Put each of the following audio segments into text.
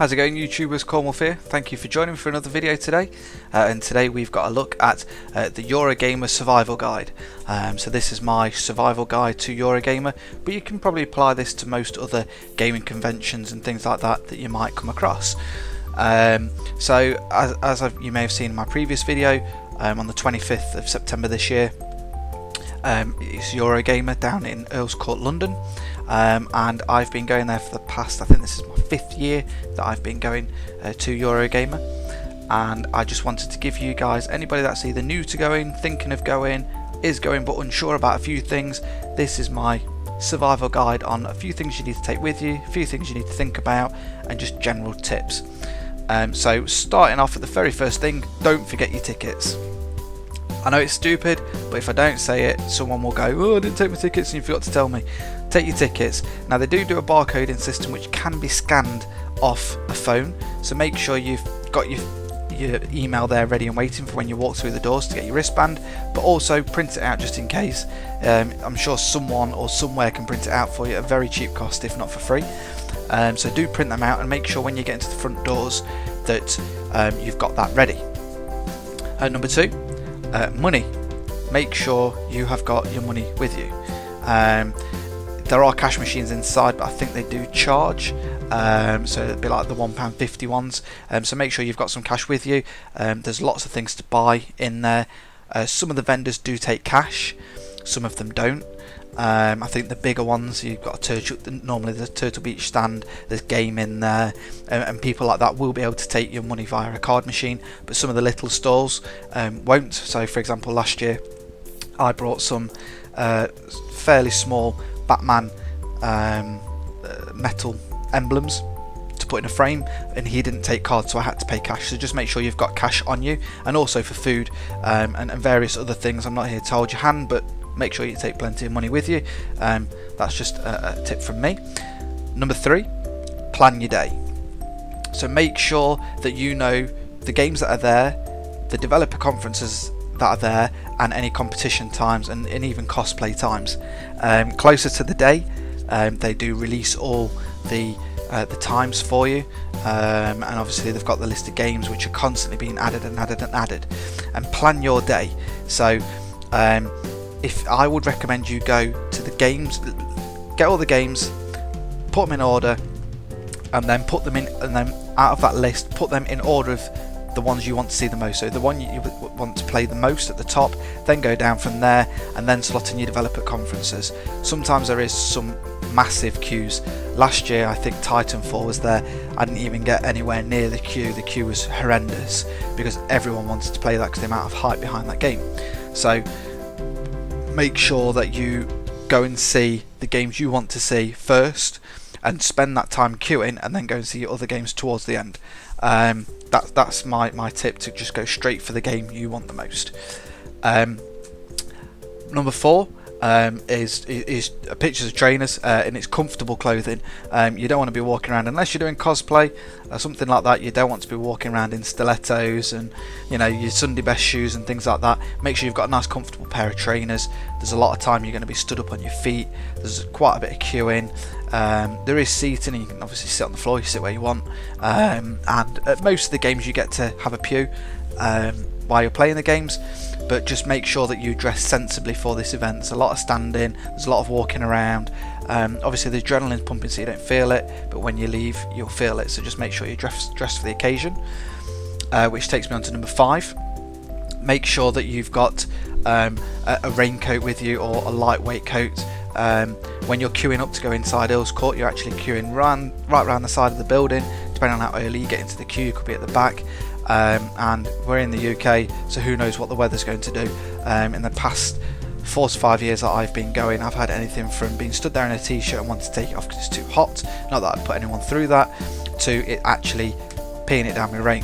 How's it going, YouTubers? Cornwolf here. Thank you for joining me for another video today. And today we've got a look at the Eurogamer survival guide. So this is my survival guide to Eurogamer, but you can probably apply this to most other gaming conventions and things like that you might come across. So as you may have seen in my previous video, on the 25th of September this year, it's Eurogamer down in Earl's Court, London. And I've been going there for the past, I think this is my 5th year that I've been going to Eurogamer, and I just wanted to give you guys, anybody that's either new to going, thinking of going, is going but unsure about a few things, this is my survival guide on a few things you need to take with you, a few things you need to think about, and just general tips. So starting off with the very first thing, don't forget your tickets. I know it's stupid, but if I don't say it, someone will go, oh, I didn't take my tickets and you forgot to tell me. Take your tickets. Now they do a barcoding system which can be scanned off a phone, so make sure you've got your email there ready and waiting for when you walk through the doors to get your wristband, but also print it out just in case. I'm sure someone or somewhere can print it out for you at a very cheap cost, if not for free. So do print them out and make sure when you get into the front doors that you've got that ready. Number 2, money. Make sure you have got your money with you. There are cash machines inside, but I think they do charge, so it'd be like the £1.50 ones, so make sure you've got some cash with you. There's lots of things to buy in there. Some of the vendors do take cash, some of them don't. I think the bigger ones, you've got normally the Turtle Beach stand, there's game in there, and people like that will be able to take your money via a card machine, but some of the little stalls won't. So for example, last year I brought some fairly small Batman metal emblems to put in a frame, and he didn't take cards, so I had to pay cash. So just make sure you've got cash on you, and also for food and various other things. I'm not here to hold your hand, but make sure you take plenty of money with you. That's just a tip from me. Number 3, plan your day. So make sure that you know the games that are there, the developer conferences that are there, and any competition times and even cosplay times. Closer to the day, they do release all the times for you, and obviously they've got the list of games which are constantly being added and added and added. And plan your day. So if I would recommend you go to the games, get all the games, put them in order, and then put them in, and then out of that list put them in order of the ones you want to see the most. So the one you want to play the most at the top, then go down from there, and then slot in your developer conferences. Sometimes there is some massive queues. Last year I think Titanfall was there, I didn't even get anywhere near the queue was horrendous because everyone wanted to play that because of the amount of hype behind that game. So make sure that you go and see the games you want to see first and spend that time queuing, and then go and see your other games towards the end. That's my tip, to just go straight for the game you want the most. Number 4 is pictures of trainers in its comfortable clothing. You don't want to be walking around, unless you're doing cosplay or something like that, you don't want to be walking around in stilettos and your Sunday best shoes and things like that. Make sure you've got a nice comfortable pair of trainers. There's a lot of time you're going to be stood up on your feet, there's quite a bit of queuing. There is seating, and you can obviously sit on the floor, you sit where you want, and at most of the games you get to have a pew while you're playing the games, but just make sure that you dress sensibly for this event. There's a lot of standing, there's a lot of walking around, obviously the adrenaline's pumping so you don't feel it, but when you leave you'll feel it, so just make sure you dress for the occasion. Which takes me on to number 5. Make sure that you've got a raincoat with you, or a lightweight coat. When you're queuing up to go inside Earl's Court, you're actually queuing right around the side of the building. Depending on how early you get into the queue, you could be at the back. And we're in the UK, so who knows what the weather's going to do. In the past 4 to 5 years that I've been going, I've had anything from being stood there in a t-shirt and wanting to take it off because it's too hot, not that I'd put anyone through that, to it actually peeing it down with rain.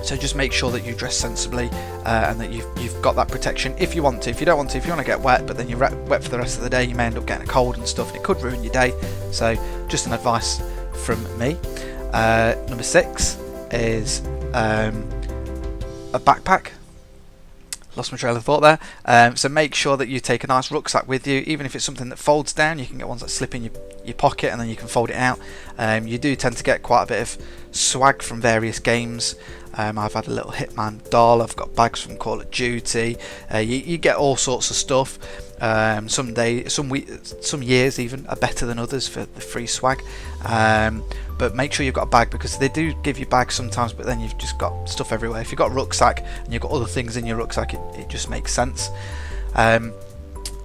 So just make sure that you dress sensibly, and that you've got that protection if you want to. If you don't want to, if you want to get wet but then you're wet for the rest of the day, you may end up getting a cold and stuff, and it could ruin your day. So just an advice from me. Number 6 is a backpack. Lost my trail of thought there. So make sure that you take a nice rucksack with you, even if it's something that folds down. You can get ones that slip in your pocket and then you can fold it out. You do tend to get quite a bit of swag from various games. I've had a little Hitman doll, I've got bags from Call of Duty. You get all sorts of stuff. Some years even are better than others for the free swag. But make sure you've got a bag, because they do give you bags sometimes, but then you've just got stuff everywhere. If you've got a rucksack and you've got other things in your rucksack, it just makes sense.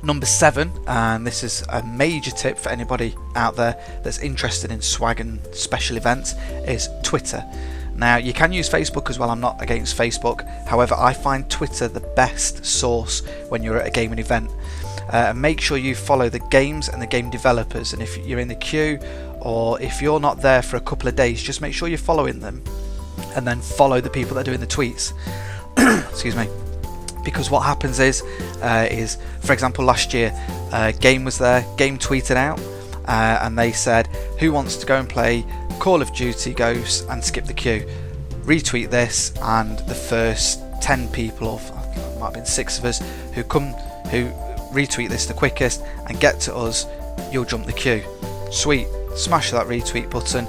Number 7, and this is a major tip for anybody out there that's interested in swag and special events, is Twitter. Now, you can use Facebook as well, I'm not against Facebook. However, I find Twitter the best source when you're at a gaming event. Make sure you follow the games and the game developers, and if you're in the queue or if you're not there for a couple of days, just make sure you're following them, and then follow the people that are doing the tweets. Excuse me. Because what happens is for example, last year, Game was there. Game tweeted out, and they said, who wants to go and play Call of Duty Ghosts and skip the queue? Retweet this, and the first 10 people, or it might have been 6 of us, who retweet this the quickest and get to us, you'll jump the queue. Sweet. Smash that retweet button,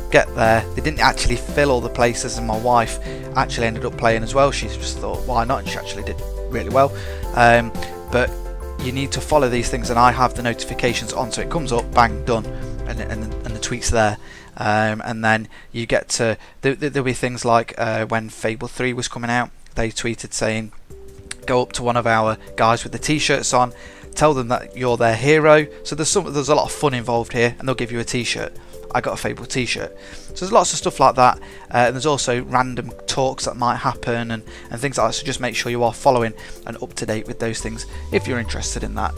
get there. They didn't actually fill all the places, and my wife actually ended up playing as well. She just thought, why not? And she actually did really well. But you need to follow these things, and I have the notifications on, so it comes up, bang, done, and the tweet's there. And then you get to, there'll be things like when Fable 3 was coming out, they tweeted saying, go up to one of our guys with the t-shirts on, tell them that you're their hero. So there's a lot of fun involved here, and they'll give you a t-shirt. I got a Fable t-shirt. So there's lots of stuff like that, and there's also random talks that might happen and things like that. So just make sure you are following and up to date with those things if you're interested in that.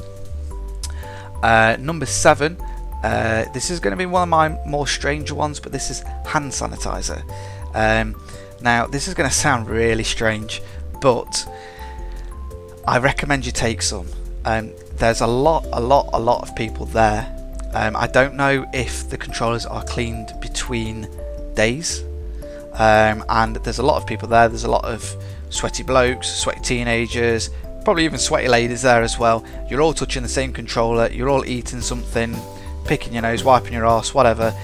Number 7, this is going to be one of my more stranger ones, but this is hand sanitizer. Now this is going to sound really strange, but I recommend you take some. There's a lot of people there. I don't know if the controllers are cleaned between days, and there's a lot of people there. There's a lot of sweaty blokes, sweaty teenagers, probably even sweaty ladies there as well. You're all touching the same controller, you're all eating something, picking your nose, wiping your arse, whatever,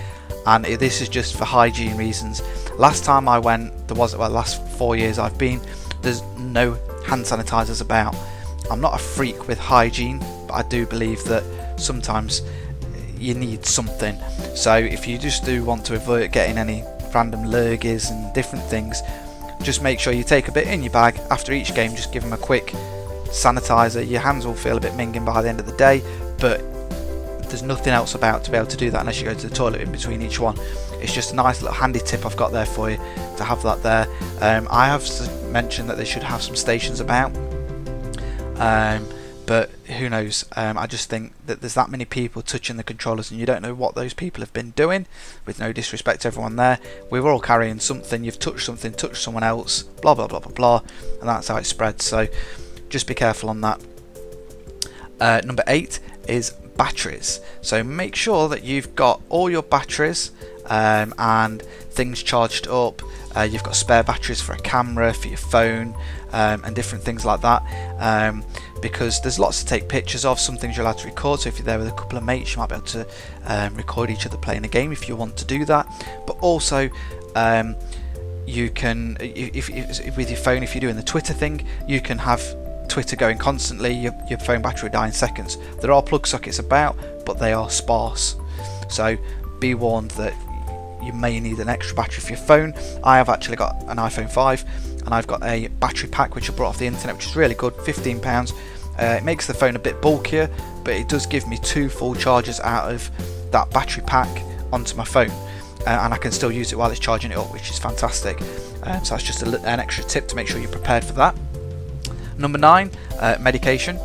and this is just for hygiene reasons. Last time I went, the last 4 years I've been, there's no hand sanitizers about. I'm not a freak with hygiene, but I do believe that sometimes you need something. So if you just do want to avoid getting any random lurgies and different things, just make sure you take a bit in your bag. After each game, just give them a quick sanitizer. Your hands will feel a bit minging by the end of the day, but there's nothing else about to be able to do that unless you go to the toilet in between each one. It's just a nice little handy tip I've got there for you, to have that there. I have mentioned that they should have some stations about, but who knows. I just think that there's that many people touching the controllers, and you don't know what those people have been doing. With no disrespect to everyone there, we're all carrying something. You've touched something, touched someone else, blah blah blah blah blah, and that's how it spreads. So just be careful on that. Number 8 is batteries. So make sure that you've got all your batteries and things charged up. You've got spare batteries for a camera, for your phone, and different things like that, because there's lots to take pictures of. Some things you're allowed to record, so if you're there with a couple of mates, you might be able to record each other playing a game if you want to do that. But also you can, if with your phone, if you're doing the Twitter thing, you can have Twitter going constantly. Your phone battery will die in seconds. There are plug sockets about, but they are sparse, so be warned that you may need an extra battery for your phone. I have actually got an iPhone 5, and I've got a battery pack which I brought off the internet, which is really good, £15. It makes the phone a bit bulkier, but it does give me 2 full charges out of that battery pack onto my phone, and I can still use it while it's charging it up, which is fantastic. So that's just an extra tip to make sure you're prepared for that. Number 9, medication.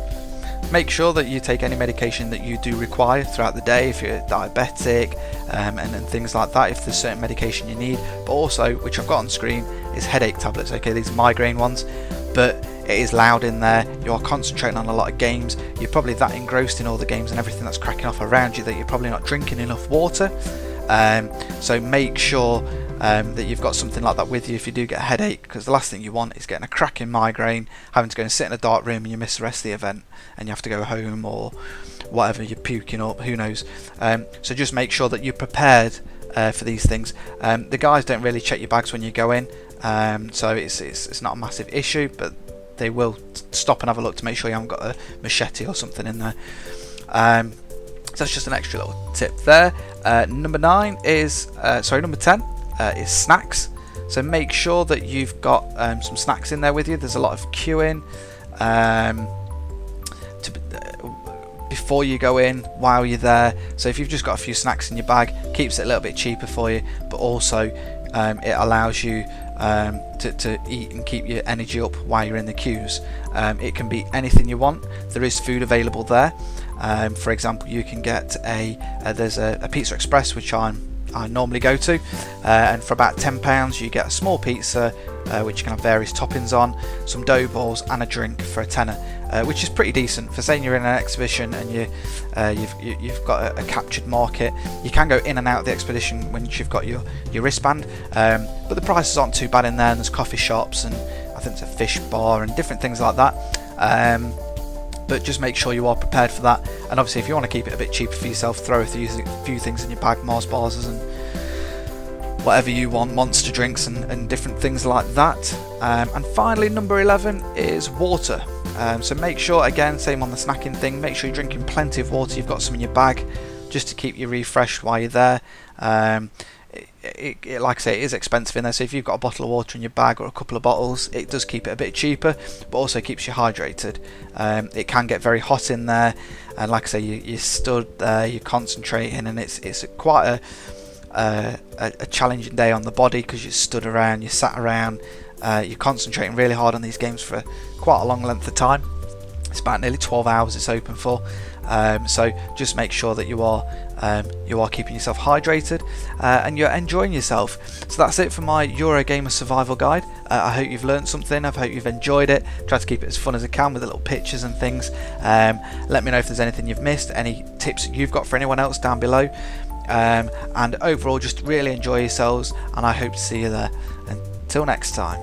Make sure that you take any medication that you do require throughout the day, if you're diabetic, and things like that, if there's certain medication you need. But also, which I've got on screen, is headache tablets. Okay, these are migraine ones, but it is loud in there. You are concentrating on a lot of games. You're probably that engrossed in all the games and everything that's cracking off around you that you're probably not drinking enough water. So make sure that you've got something like that with you if you do get a headache, because the last thing you want is getting a cracking migraine, having to go and sit in a dark room and you miss the rest of the event and you have to go home, or whatever, you're puking up, who knows. So just make sure that you're prepared for these things. The guys don't really check your bags when you go in, so it's not a massive issue, but they will stop and have a look to make sure you haven't got a machete or something in there. So that's just an extra little tip there. Number 10 is snacks. So make sure that you've got some snacks in there with you. There's a lot of queuing before you go in, while you're there. So if you've just got a few snacks in your bag, keeps it a little bit cheaper for you, but also it allows you to eat and keep your energy up while you're in the queues. It can be anything you want. There is food available there. For example, you can get there's a Pizza Express, which I normally go to, and for about £10 you get a small pizza which you can have various toppings on, some dough balls and a drink for a tenner, which is pretty decent for saying you're in an exhibition and you've got a captured market. You can go in and out of the expedition when you've got your wristband, but the prices aren't too bad in there, and there's coffee shops and I think there's a fish bar and different things like that. But just make sure you are prepared for that, and obviously if you want to keep it a bit cheaper for yourself, throw a few things in your bag, Mars bars and whatever you want, monster drinks and different things like that. And finally, number 11 is water. So make sure, again, same on the snacking thing, make sure you're drinking plenty of water, you've got some in your bag just to keep you refreshed while you're there. Like I say, it is expensive in there, so if you've got a bottle of water in your bag or a couple of bottles, it does keep it a bit cheaper, but also keeps you hydrated. It can get very hot in there, and like I say, you stood there, you're concentrating, and it's quite a challenging day on the body, because you stood around, you sat around, you're concentrating really hard on these games for quite a long length of time. It's about nearly 12 hours it's open for, so just make sure that you are keeping yourself hydrated and you're enjoying yourself. So that's it for my Eurogamer survival guide. I hope you've learned something, I hope you've enjoyed it. Try to keep it as fun as I can with the little pictures and things. Let me know if there's anything you've missed, any tips you've got for anyone else down below. And overall, just really enjoy yourselves, and I hope to see you there. Until next time.